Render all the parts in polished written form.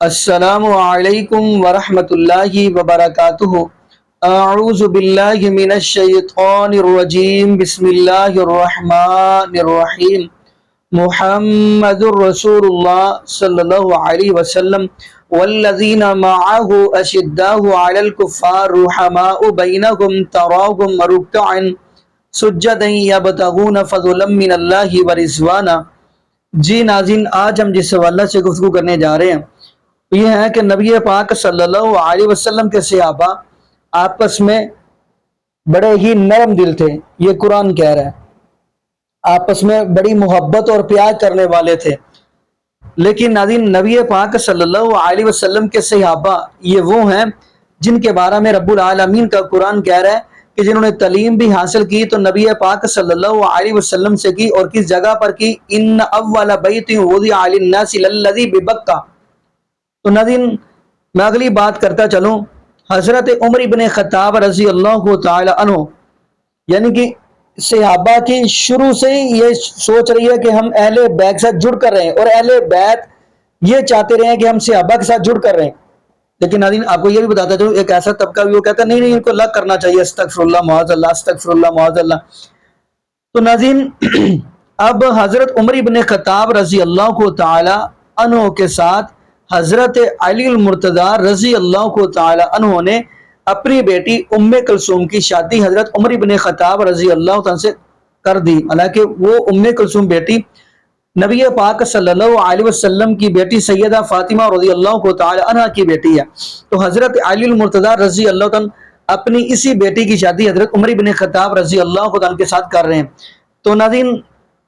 السلام علیکم ورحمۃ اللہ وبرکاتہ۔ اعوذ باللہ من الشیطان الرجیم، بسم اللہ الرحمن الرحیم۔ محمد رسول اللہ صلی اللہ علیہ وسلم والذین معہ اشداء علی الکفار رحماء بینہم تراہم رکعا سجدا یبتغون فضلا من اللہ ورضوانا۔ جی ناظرین، آج ہم جس حوالے سے گفتگو کرنے جا رہے ہیں یہ ہے کہ نبی پاک صلی اللہ علیہ وسلم کے صحابہ آپس میں بڑے ہی نرم دل تھے۔ یہ قرآن کہہ رہا ہے آپس میں بڑی محبت اور پیار کرنے والے تھے۔ لیکن ناظرین، نبی پاک صلی اللہ علیہ وسلم کے صحابہ یہ وہ ہیں جن کے بارے میں رب العالمین کا قرآن کہہ رہا ہے کہ جنہوں نے تعلیم بھی حاصل کی تو نبی پاک صلی اللہ علیہ وسلم سے کی، اور کس جگہ پر کی؟ ان اول بیت وضع للناس للذی ببکہ۔ تو ناظرین، میں اگلی بات کرتا چلوں، حضرت عمر بن خطاب رضی اللہ تعالی عنہ، یعنی کہ صحابہ کی شروع سے ہی یہ سوچ رہی ہے کہ ہم اہل بیت کے ساتھ جڑ کر رہے ہیں، اور اہل بیت یہ چاہتے رہے ہیں کہ ہم صحابہ کے ساتھ جڑ کر رہے ہیں۔ لیکن ناظرین، آپ کو یہ بھی بتاتا چلوں، ایک ایسا طبقہ بھی وہ کہتا ہے نہیں ان کو الگ کرنا چاہیے، استغفر اللہ معاذ اللہ، استغفر اللہ معاذ اللہ۔ تو ناظرین، اب حضرت عمر بن خطاب رضی اللہ تعالی عنہ کے ساتھ حضرت علی المرتضی رضی اللہ تعالی عنہ نے اپنی بیٹی ام کلثوم کی شادی حضرت عمر بن خطاب رضی اللہ تعالی سے کر دی۔ حالانکہ وہ ام کلثوم بیٹی نبی پاک صلی اللہ علیہ وسلم کی بیٹی سیدہ فاطمہ رضی اللہ تعالی عنہ کی بیٹی ہے۔ تو حضرت علی المرتضی رضی اللہ تعالی اپنی اسی بیٹی کی شادی حضرت عمر بن خطاب رضی اللہ تعالی کے ساتھ کر رہے ہیں۔ تو ناظرین،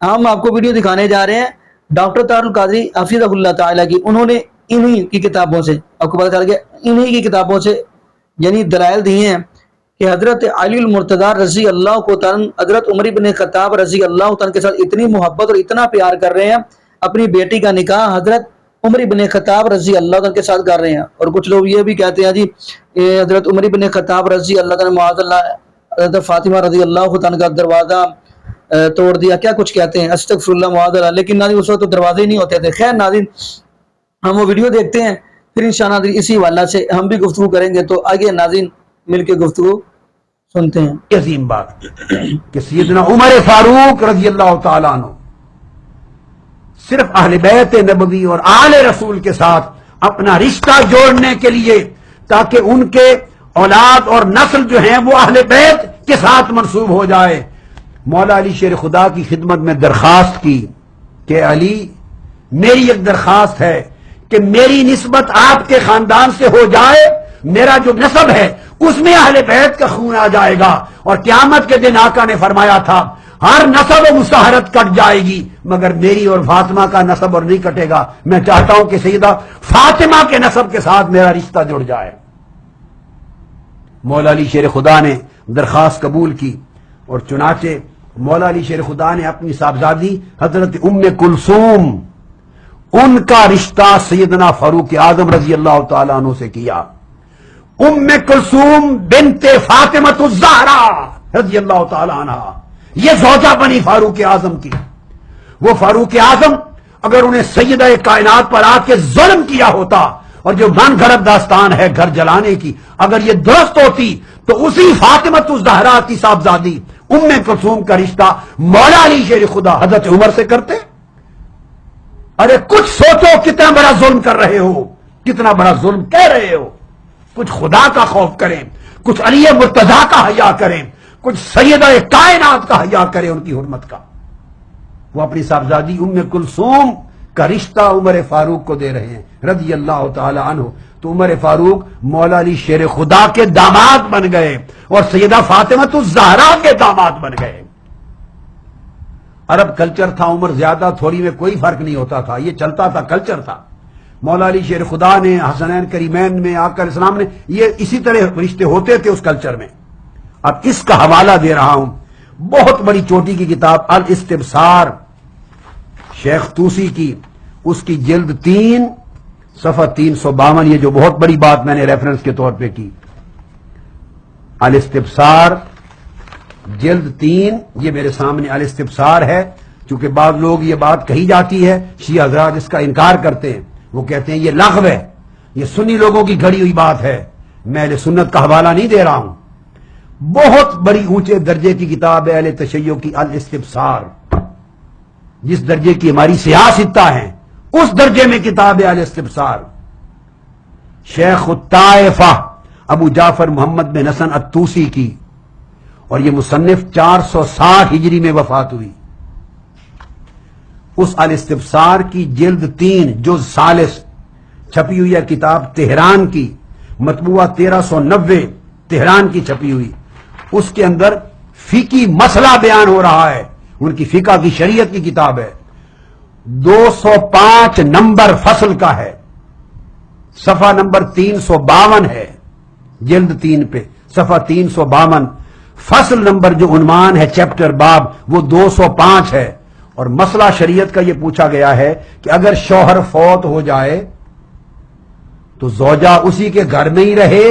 ہم آپ کو ویڈیو دکھانے جا رہے ہیں ڈاکٹر طاہر القادری حفظہ اللہ تعالی کی۔ انہوں نے انہی کی کتابوں سے، آپ کو پتہ چل گیا، انہی کی کتابوں سے یعنی دلائل دیے ہیں کہ حضرت علی المرتضی رضی اللہ تعالی حضرت عمر بن خطاب رضی اللہ تعالی کے ساتھ اتنی محبت اور اتنا پیار کر رہے ہیں، اپنی بیٹی کا نکاح حضرت عمر بن خطاب رضی اللہ تعالی کے ساتھ کر رہے ہیں۔ اور کچھ لوگ یہ بھی کہتے ہیں جی حضرت عمر بن خطاب رضی اللہ تعالی معاذ اللہ حضرت فاطمہ رضی اللہ تعالی کا دروازہ توڑ دیا، کیا کچھ کہتے ہیں، استغفر اللہ معاذ اللہ۔ لیکن ناظرین، اس وقت تو دروازے ہی نہیں ہوتے تھے۔ خیر ناظرین، ہم وہ ویڈیو دیکھتے ہیں، پھر انشاءاللہ اسی حوالے سے ہم بھی گفتگو کریں گے۔ تو آئیے ناظرین مل کے گفتگو سنتے ہیں۔ عظیم بات کہ سیدنا عمر فاروق رضی اللہ تعالیٰ عنہ صرف اہل بیت نبوی اور آل رسول کے ساتھ اپنا رشتہ جوڑنے کے لیے، تاکہ ان کے اولاد اور نسل جو ہیں وہ اہل بیت کے ساتھ منسوب ہو جائے، مولا علی شیر خدا کی خدمت میں درخواست کی کہ علی، میری ایک درخواست ہے کہ میری نسبت آپ کے خاندان سے ہو جائے، میرا جو نسب ہے اس میں اہل بیت کا خون آ جائے گا، اور قیامت کے دن آقا نے فرمایا تھا ہر نسب و مساہرت کٹ جائے گی مگر میری اور فاطمہ کا نسب اور نہیں کٹے گا۔ میں چاہتا ہوں کہ سیدہ فاطمہ کے نسب کے ساتھ میرا رشتہ جڑ جائے۔ مولا علی شیر خدا نے درخواست قبول کی، اور چنانچہ مولا علی شیر خدا نے اپنی صاحبزادی حضرت ام کلثوم، ان کا رشتہ سیدنا فاروق اعظم رضی اللہ تعالیٰ عنہ سے کیا۔ ام کلثوم بنت فاطمۃ الزہرا رضی اللہ تعالیٰ عنہ، یہ زوجہ بنی فاروق اعظم کی۔ وہ فاروق اعظم اگر انہیں سیدہ کائنات پر آ کے ظلم کیا ہوتا، اور جو من گھڑت داستان ہے گھر جلانے کی، اگر یہ درست ہوتی تو اسی فاطمۃ الزہرا کی صاحبزادی ام کلثوم کا رشتہ مولا علی شیر خدا حضرت عمر سے کرتے۔ ارے کچھ سوچو، کتنا بڑا ظلم کر رہے ہو، کتنا بڑا ظلم کہہ رہے ہو۔ کچھ خدا کا خوف کریں، کچھ علی مرتضیٰ کا حیا کریں، کچھ سیدہ کائنات کا حیا کریں ان کی حرمت کا۔ وہ اپنی صاحبزادی ام کلثوم کا رشتہ عمر فاروق کو دے رہے ہیں رضی اللہ تعالی عنہ۔ تو عمر فاروق مولا علی شیر خدا کے داماد بن گئے، اور سیدہ فاطمۃ الزہرا کے داماد بن گئے۔ عرب کلچر تھا، عمر زیادہ تھوڑی میں کوئی فرق نہیں ہوتا تھا، یہ چلتا تھا، کلچر تھا۔ مولا علی شیر خدا نے، حسنین کریمین میں، آقا علیہ السلام نے، یہ اسی طرح رشتے ہوتے تھے اس کلچر میں۔ اب اس کا حوالہ دے رہا ہوں، بہت بڑی چوٹی کی کتاب الاستبصار شیخ طوسی کی، اس کی جلد 3 صفحہ 352، یہ جو بہت بڑی بات میں نے ریفرنس کے طور پہ کی، الاستبصار جلد 3، یہ میرے سامنے الاستبصار ہے۔ چونکہ بعض لوگ یہ بات کہی جاتی ہے، شیعہ حضرات اس کا انکار کرتے ہیں، وہ کہتے ہیں یہ لغو ہے، یہ سنی لوگوں کی گھڑی ہوئی بات ہے، میں اہل سنت کا حوالہ نہیں دے رہا ہوں. بہت بڑی اونچے درجے کی کتاب ہے اہل تشیع کی الاستبصار، جس درجے کی ہماری سیاستہ ہیں اس درجے میں کتاب ہے الاستبصار. شیخ الطائفہ ابو جعفر محمد بن حسن الطوسی کی، اور یہ مصنف 460 ہجری میں وفات ہوئی. اس الاستبصار کی جلد 3 جز ثالث چھپی ہوئی ہے کتاب تہران کی، مطبوعہ 1390 تہران کی چھپی ہوئی. اس کے اندر فقہی مسئلہ بیان ہو رہا ہے، ان کی فقہ کی شریعت کی کتاب ہے. 205 نمبر فصل کا ہے، صفحہ نمبر 352 ہے، جلد 3 پہ صفحہ 352. فصل نمبر جو عنوان ہے چیپٹر باب وہ 205 ہے. اور مسئلہ شریعت کا یہ پوچھا گیا ہے کہ اگر شوہر فوت ہو جائے تو زوجہ اسی کے گھر میں ہی رہے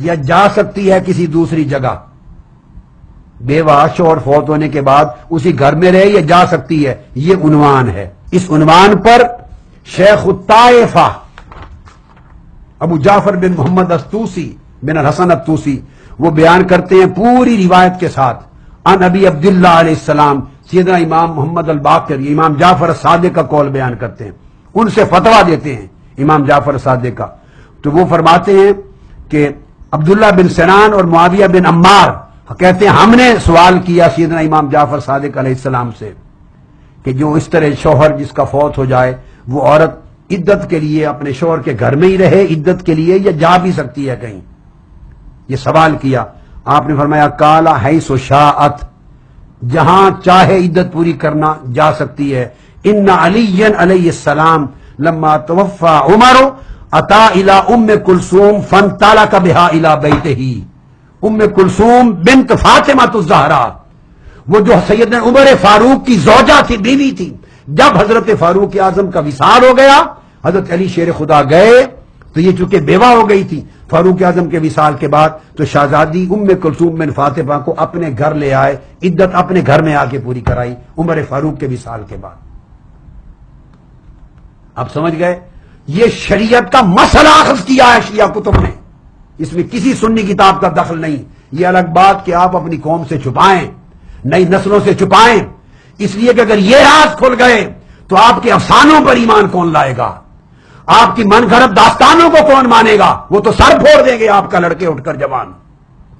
یا جا سکتی ہے کسی دوسری جگہ. بیوہ شوہر فوت ہونے کے بعد اسی گھر میں رہے یا جا سکتی ہے، یہ عنوان ہے. اس عنوان پر شیخ الطائفہ ابو جعفر بن محمد الطوسی بن الحسن الطوسی وہ بیان کرتے ہیں پوری روایت کے ساتھ ان ابی عبداللہ علیہ السلام، سیدنا امام محمد الباقر، امام جعفر الصادق کا قول بیان کرتے ہیں، ان سے فتویٰ دیتے ہیں امام جعفر الصادق کا. تو وہ فرماتے ہیں کہ عبداللہ بن سنان اور معاویہ بن عمار کہتے ہیں ہم نے سوال کیا سیدنا امام جعفر صادق علیہ السلام سے کہ جو اس طرح شوہر جس کا فوت ہو جائے وہ عورت عدت کے لیے اپنے شوہر کے گھر میں ہی رہے عدت کے لیے یا جا بھی سکتی ہے کہیں، یہ سوال کیا. آپ نے فرمایا کالا حیث شاءت، جہاں چاہے عدت پوری کرنا جا سکتی ہے. ان علی علیہ السلام لما توفى عمر اتا الى ام کلثوم فانطلق بها الى بیتہ. ام کلثوم بنت فاطمہ الزہرا، وہ جو سیدنا عمر فاروق کی زوجہ تھی، بیوی تھی، جب حضرت فاروق اعظم کا وصال ہو گیا حضرت علی شیر خدا گئے تو یہ چونکہ بیوہ ہو گئی تھی فاروق اعظم کے وصال کے بعد، تو شہزادی ام کلثوم بن فاطمہ کو اپنے گھر لے آئے، عدت اپنے گھر میں آ کے پوری کرائی عمر فاروق کے وصال کے بعد. اب سمجھ گئے؟ یہ شریعت کا مسئلہ اخذ کیا ہے شیعہ کتب نے، اس میں کسی سنی کتاب کا دخل نہیں. یہ الگ بات کہ آپ اپنی قوم سے چھپائیں، نئی نسلوں سے چھپائیں، اس لیے کہ اگر یہ راز کھل گئے تو آپ کے افسانوں پر ایمان کون لائے گا؟ آپ کی من گھڑت داستانوں کو کون مانے گا؟ وہ تو سر پھوڑ دیں گے آپ کا لڑکے اٹھ کر جوان.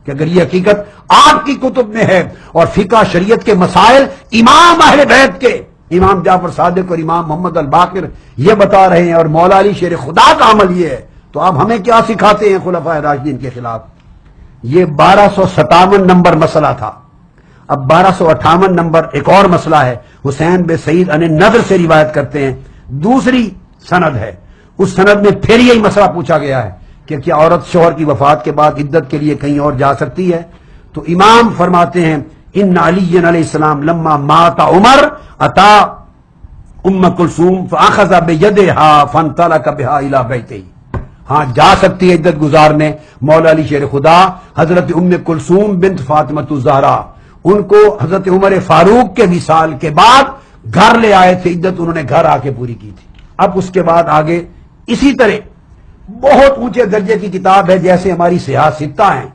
کہ اگر یہ حقیقت آپ کی کتب میں ہے اور فقہ شریعت کے مسائل امام اہل بیت کے امام جعفر صادق اور امام محمد الباقر یہ بتا رہے ہیں اور مولا علی شیر خدا کا عمل یہ ہے، تو آپ ہمیں کیا سکھاتے ہیں خلفائے راشدین کے خلاف؟ یہ 1257 نمبر مسئلہ تھا. اب 1258 نمبر ایک اور مسئلہ ہے. حسین بن سعید ان نضر سے روایت کرتے ہیں، دوسری سند ہے، اس سند میں پھر یہی مسئلہ پوچھا گیا ہے کہ کیا عورت شوہر کی وفات کے بعد عدت کے لیے کہیں اور جا سکتی ہے؟ تو امام فرماتے ہیں ان علی علیہ السلام لما مات عمر اتا ام کلثوم فاخذ بیدہا فانطلق بها الى بیتہ. ہاں جا سکتی ہے عدت گزارنے. مولا علی شیر خدا حضرت ام کلثوم بنت فاطمہ الزہرا ان کو حضرت عمر فاروق کے وصال کے بعد گھر لے آئے تھے، عدت انہوں نے گھر آ کے پوری کی تھی. اب اس کے بعد آگے اسی طرح بہت اونچے درجے کی کتاب ہے جیسے ہماری سیاستہ ہیں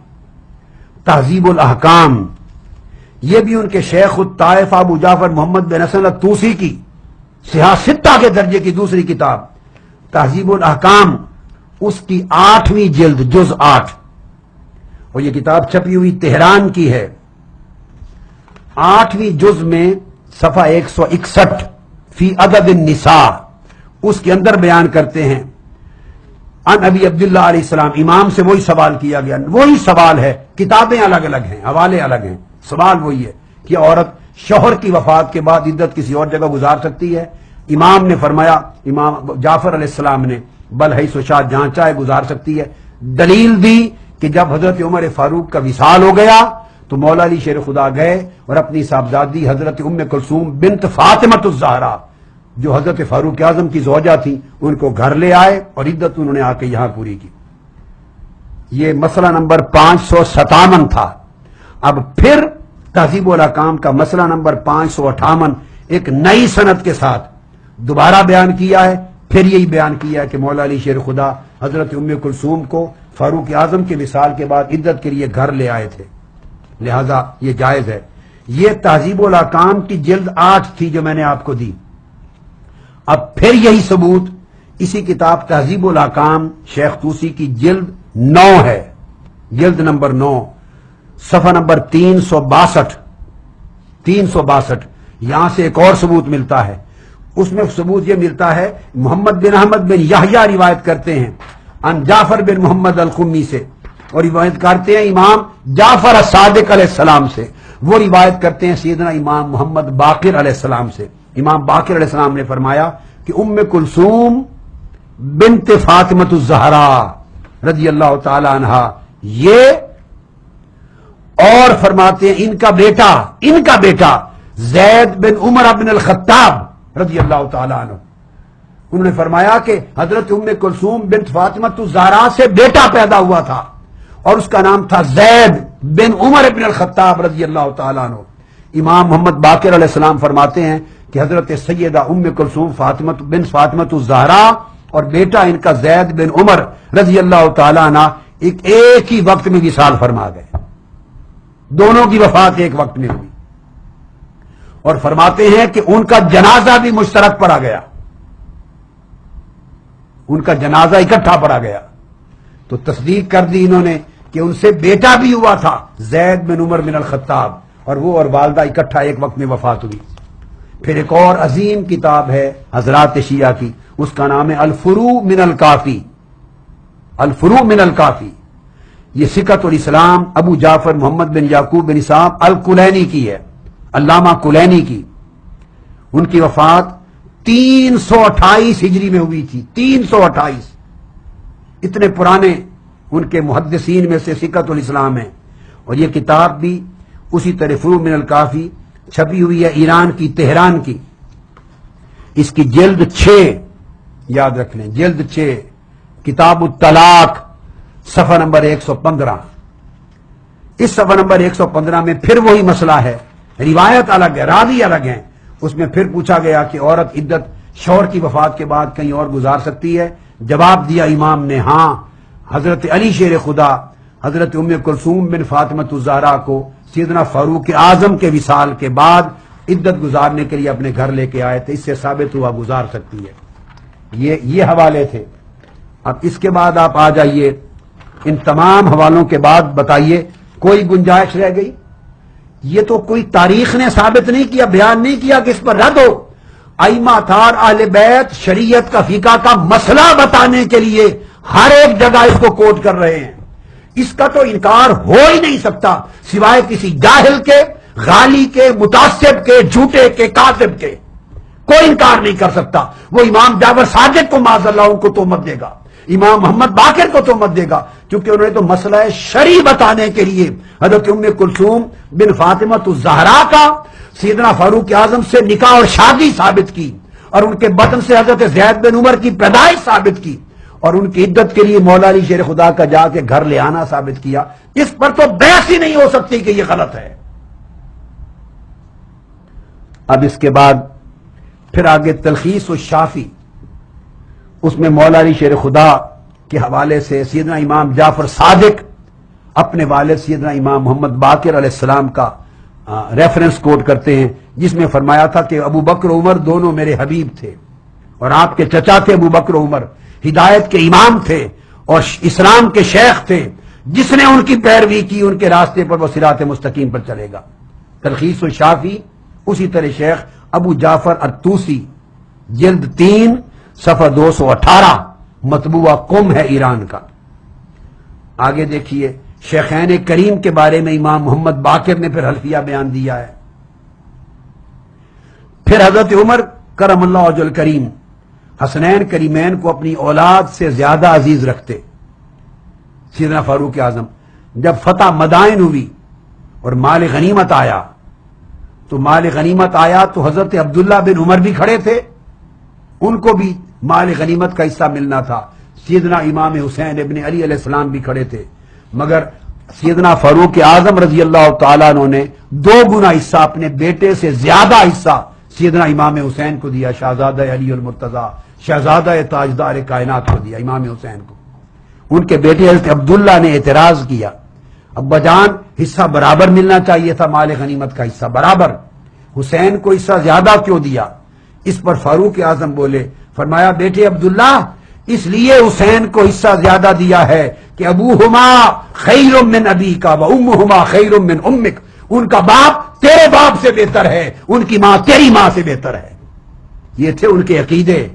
تہذیب الاحکام، یہ بھی ان کے شیخ الطائفہ ابو جعفر محمد بن حسن الطوسی کی سیاستہ کے درجے کی دوسری کتاب تہذیب الاحکام، اس کی 8ویں جلد جز 8، اور یہ کتاب چھپی ہوئی تہران کی ہے. 8ویں جز میں صفحہ 161 فی عدد النساء، اس کے اندر بیان کرتے ہیں ان ابی عبداللہ علیہ السلام، امام سے وہی سوال کیا گیا، وہی سوال ہے، کتابیں الگ الگ ہیں، حوالے الگ ہیں، سوال وہی ہے کہ عورت شوہر کی وفات کے بعد عدت کسی اور جگہ گزار سکتی ہے؟ امام نے فرمایا، امام جعفر علیہ السلام نے بل حیث شاء، جہاں چاہے گزار سکتی ہے. دلیل دی کہ جب حضرت عمر فاروق کا وصال ہو گیا تو مولا علی شیر خدا گئے اور اپنی صاحبزادی حضرت ام کلثوم بنت فاطمہ الزہرا جو حضرت فاروق اعظم کی زوجہ تھی ان کو گھر لے آئے اور عدت انہوں نے آ کے یہاں پوری کی. یہ مسئلہ نمبر 557 تھا. اب پھر تہذیب الاحکام کا مسئلہ نمبر 558 ایک نئی سند کے ساتھ دوبارہ بیان کیا ہے. پھر یہی بیان کیا ہے کہ مولا علی شیر خدا حضرت ام کلثوم کو فاروق اعظم کے وصال کے بعد عدت کے لیے گھر لے آئے تھے، لہذا یہ جائز ہے۔ یہ تہذیب الاحکام کی جلد 8 تھی جو میں نے آپ کو دی۔ اب پھر یہی ثبوت اسی کتاب تہذیب الاحکام شیخ طوسی کی جلد 9 ہے، جلد نمبر 9 صفحہ نمبر 362 یہاں سے ایک اور ثبوت ملتا ہے۔ اس میں ثبوت یہ ملتا ہے، محمد بن احمد بن یحییٰ روایت کرتے ہیں عن جعفر بن محمد القمی سے، اور روایت کرتے ہیں امام جعفر الصادق علیہ السلام سے، وہ روایت کرتے ہیں سیدنا امام محمد باقر علیہ السلام سے۔ امام باقر علیہ السلام نے فرمایا کہ ام کلثوم بنت فاطمۃ الزہرا رضی اللہ تعالی عنہا یہ، اور فرماتے ہیں ان کا بیٹا زید بن عمر بن الخطاب رضی اللہ تعالی عنہ، انہوں نے فرمایا کہ حضرت ام کلثوم بنت فاطمۃ الزہرا سے بیٹا پیدا ہوا تھا اور اس کا نام تھا زید بن عمر بن الخطاب رضی اللہ تعالی عنہ۔ امام محمد باقر علیہ السلام فرماتے ہیں کہ حضرت سیدہ ام کلثوم فاطمۃ الزہرا اور بیٹا ان کا زید بن عمر رضی اللہ تعالی عنہ ایک ہی وقت میں وصال فرما گئے، دونوں کی وفات ایک وقت میں ہوئی، اور فرماتے ہیں کہ ان کا جنازہ بھی مشترک پڑا گیا، ان کا جنازہ اکٹھا پڑا گیا۔ تو تصدیق کر دی انہوں نے کہ ان سے بیٹا بھی ہوا تھا زید بن عمر بن الخطاب، اور وہ اور والدہ اکٹھا ایک وقت میں وفات ہوئی۔ پھر ایک اور عظیم کتاب ہے حضرات شیعہ کی، اس کا نام ہے الفروع من الکافی، الفروع من الکافی، یہ سکۃ الاسلام ابو جعفر محمد بن یعقوب بن اسحاق الکلینی کی ہے، علامہ کلینی کی۔ ان کی وفات 328 ہجری میں ہوئی تھی، 328، اتنے پرانے ان کے محدثین میں سے سکۃ الاسلام ہے۔ اور یہ کتاب بھی اسی طرح فروع من الکافی چھپی ہوئی ہے ایران کی، تہران کی۔ اس کی جلد 6 یاد رکھ لیں، جلد 6 کتاب الطلاق صفحہ نمبر 115۔ اس صفحہ نمبر 115 میں پھر وہی مسئلہ ہے، روایت الگ ہے، راوی الگ ہیں۔ اس میں پھر پوچھا گیا کہ عورت عدت شوہر کی وفات کے بعد کہیں اور گزار سکتی ہے؟ جواب دیا امام نے، ہاں، حضرت علی شیر خدا حضرت ام کلثوم بن فاطمۃ الزہرا کو سیدنا فاروق اعظم کے وصال کے بعد عدت گزارنے کے لیے اپنے گھر لے کے آئے تھے، اس سے ثابت ہوا گزار سکتی ہے۔ یہ حوالے تھے۔ اب اس کے بعد آپ آ جائیے، ان تمام حوالوں کے بعد بتائیے کوئی گنجائش رہ گئی؟ یہ تو کوئی تاریخ نے ثابت نہیں کیا، بیان نہیں کیا کہ اس پر رد ہو۔ ائمہ اطہار اہل بیت شریعت کا فقہ کا مسئلہ بتانے کے لیے ہر ایک جگہ اس کو کوٹ کر رہے ہیں، اس کا تو انکار ہو ہی نہیں سکتا سوائے کسی جاہل کے، غالی کے، متعصب کے، جھوٹے کے، کاذب کے۔ کوئی انکار نہیں کر سکتا۔ وہ امام جعفر صادق کو معاذ اللہ ان کو تہمت دے گا، امام محمد باقر کو تہمت دے گا، کیونکہ انہوں نے تو مسئلہ شرعی بتانے کے لیے حضرت ام کلثوم بن فاطمۃ الزہرا کا سیدنا فاروق اعظم سے نکاح اور شادی ثابت کی، اور ان کے بطن سے حضرت زید بن عمر کی پیدائش ثابت کی، اور ان کی عدت کے لیے مولا علی شیر خدا کا جا کے گھر لے آنا ثابت کیا۔ اس پر تو بحث ہی نہیں ہو سکتی کہ یہ غلط ہے۔ اب اس کے بعد پھر آگے تلخیص الشافی، اس میں مولا علی شیر خدا کے حوالے سے سیدنا امام جعفر صادق اپنے والد سیدنا امام محمد باقر علیہ السلام کا ریفرنس کوٹ کرتے ہیں، جس میں فرمایا تھا کہ ابو بکر و عمر دونوں میرے حبیب تھے، اور آپ کے چچا تھے ابو بکر و عمر، ہدایت کے امام تھے اور اسلام کے شیخ تھے، جس نے ان کی پیروی کی ان کے راستے پر وہ صراط مستقیم پر چلے گا۔ تلخیص الشافی اسی طرح شیخ ابو جعفر الطوسی جلد 3 صفحہ 218 مطبوعہ قم ہے ایران کا۔ آگے دیکھیے شیخین کریم کے بارے میں امام محمد باقر نے پھر حلفیہ بیان دیا ہے۔ پھر حضرت عمر کرم اللہ وجہ الکریم حسنین کریمین کو اپنی اولاد سے زیادہ عزیز رکھتے۔ سیدنا فاروق اعظم جب فتح مدائن ہوئی اور مال غنیمت آیا تو حضرت عبداللہ بن عمر بھی کھڑے تھے، ان کو بھی مال غنیمت کا حصہ ملنا تھا۔ سیدنا امام حسین ابن علی علیہ السلام بھی کھڑے تھے، مگر سیدنا فاروق اعظم رضی اللہ تعالیٰ عنہ نے 2 گنا حصہ، اپنے بیٹے سے زیادہ حصہ سیدنا امام حسین کو دیا، شہزادہ علی المرتضیٰ، شہزادہ تاجدار کائنات کو دیا امام حسین کو۔ ان کے بیٹے حضرت عبداللہ نے اعتراض کیا، ابا جان حصہ برابر ملنا چاہیے تھا، مال غنیمت کا حصہ برابر، حسین کو حصہ زیادہ کیوں دیا؟ اس پر فاروق اعظم بولے، فرمایا بیٹے عبداللہ اس لیے حسین کو حصہ زیادہ دیا ہے کہ ابوہما خیر من ابیک و امہما خیر من امک، ان کا باپ تیرے باپ سے بہتر ہے، ان کی ماں تیری ماں سے بہتر ہے۔ یہ تھے ان کے عقیدے،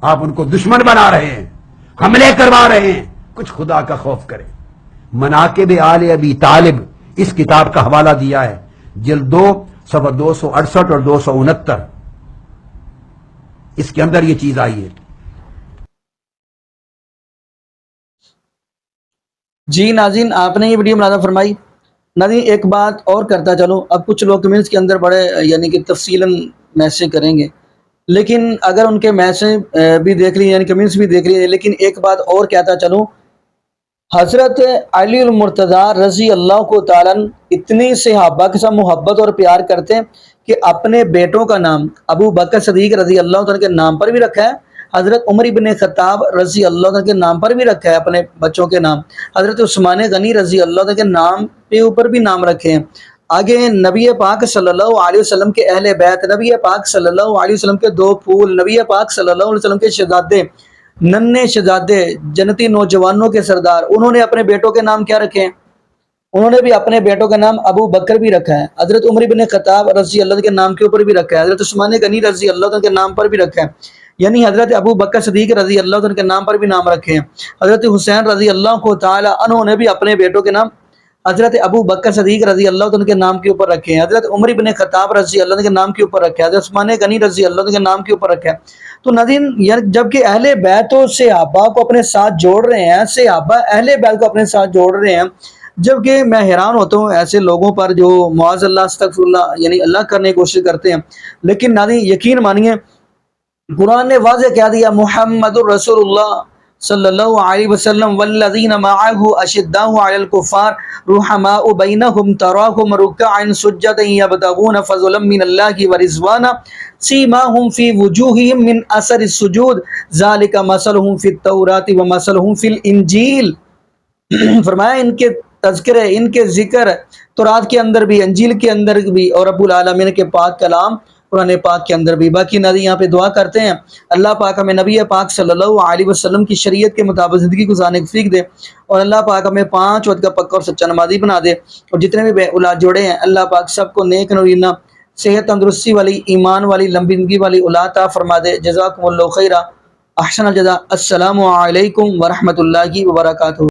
آپ ان کو دشمن بنا رہے ہیں، حملے کروا رہے ہیں، کچھ خدا کا خوف کریں۔ مناقب آل ابی طالب اس کتاب کا حوالہ دیا ہے، جلد 2 صفحہ 268 اور 269، اس کے اندر یہ چیز آئی ہے۔ جی ناظرین، آپ نے یہ ویڈیو ملاحظہ فرمائی۔ ناظرین ایک بات اور کرتا چلوں، اب کچھ لوگ کمنٹس کے اندر بڑے یعنی کہ تفصیلاً میسج کریں گے، لیکن اگر ان کے میسج بھی دیکھ لیے یعنی کمنٹس بھی دیکھ لیے، لیکن ایک بات اور کہتا چلوں، حضرت علی المرتضیٰ رضی اللہ کو تعالیٰ اتنی صحابہ کے ساتھ محبت اور پیار کرتے ہیں کہ اپنے بیٹوں کا نام ابو بکر صدیق رضی اللہ تعالیٰ کے نام پر بھی رکھا ہے، حضرت عمر بن خطاب رضی اللہ تعالیٰ کے نام پر بھی رکھا ہے، اپنے بچوں کے نام، حضرت عثمان غنی رضی اللہ تعالیٰ کے نام کے اوپر بھی نام رکھے ہیں۔ آگے نبی پاک صلی اللہ علیہ وسلم کے اہل بیت، نبی پاک صلی اللہ علیہ وسلم کے 2 پھول، نبی پاک صلی اللہ علیہ وسلم کے شہزادے، ننھے شہزادے، جنتی نوجوانوں کے سردار، انہوں نے اپنے بیٹوں کے نام کیا رکھے ہیں؟ انہوں نے بھی اپنے بیٹوں کا نام ابو بکر بھی رکھا ہے، حضرت عمر بن خطاب رضی اللہ کے نام کے اوپر بھی رکھا ہے، حضرت عثمان غنی رضی اللہ کے نام پر بھی رکھا ہے، یعنی حضرت ابو بکر صدیق رضی اللہ کے نام پر بھی نام رکھے ہیں۔ حضرت حسین رضی اللہ کو تعالی عنہ نے بھی اپنے بیٹوں کے نام حضرت ابو بکر صدیق رضی اللہ عنہ کے نام کے اوپر رکھے ہیں، حضرت عمر بن خطاب رضی اللہ عنہ کے نام کے اوپر رکھے ہیں، حضرت عثمان غنی رضی اللہ عنہ کے نام کے اوپر رکھے ہیں۔ تو ناظرین جبکہ اہل بیت و صحابہ کو اپنے ساتھ جوڑ رہے ہیں، صحابہ اہل بیت کو اپنے ساتھ جوڑ رہے ہیں، جبکہ میں حیران ہوتا ہوں ایسے لوگوں پر جو معاذ اللہ استغفر اللہ یعنی اللہ کرنے کی کوشش کرتے ہیں۔ لیکن ناظرین یقین مانیے قرآن نے واضح کہہ دیا، محمد الرسول اللہ صلی اللہ علیہ وسلم والذین معہ اشداء علی الکفار رحماء بینہم تراہم رکعا سجدا یبتغون فضلا من اللہ ورضوانا سیماہم فی وجوہہم من اثر السجود ذالک مثلہم فی التوراۃ ومثلہم فی الانجیل۔ فرمایا ان کے تذکرے، ان کے ذکر تورات کے اندر بھی، انجیل کے اندر بھی، اور رب العالمین کے پاک کلام قرآن پاک کے اندر بھی۔ باقی ناظرین یہاں پہ دعا کرتے ہیں اللہ پاک ہمیں نبی پاک صلی اللہ علیہ وسلم کی شریعت کے مطابق زندگی گزارنے کی توفیق دے، اور اللہ پاک ہمیں 5 وقت کا پکا اور سچا نمازی بنا دے، اور جتنے بھی بے اولاد جوڑے ہیں اللہ پاک سب کو نیک نورینہ صحت تندرستی والی، ایمان والی، لمبی زندگی والی اولاد عطا فرما دے۔ جزاکم اللہ خیرا، احسن الجزاء۔ السلام علیکم ورحمۃ اللہ وبرکاتہ۔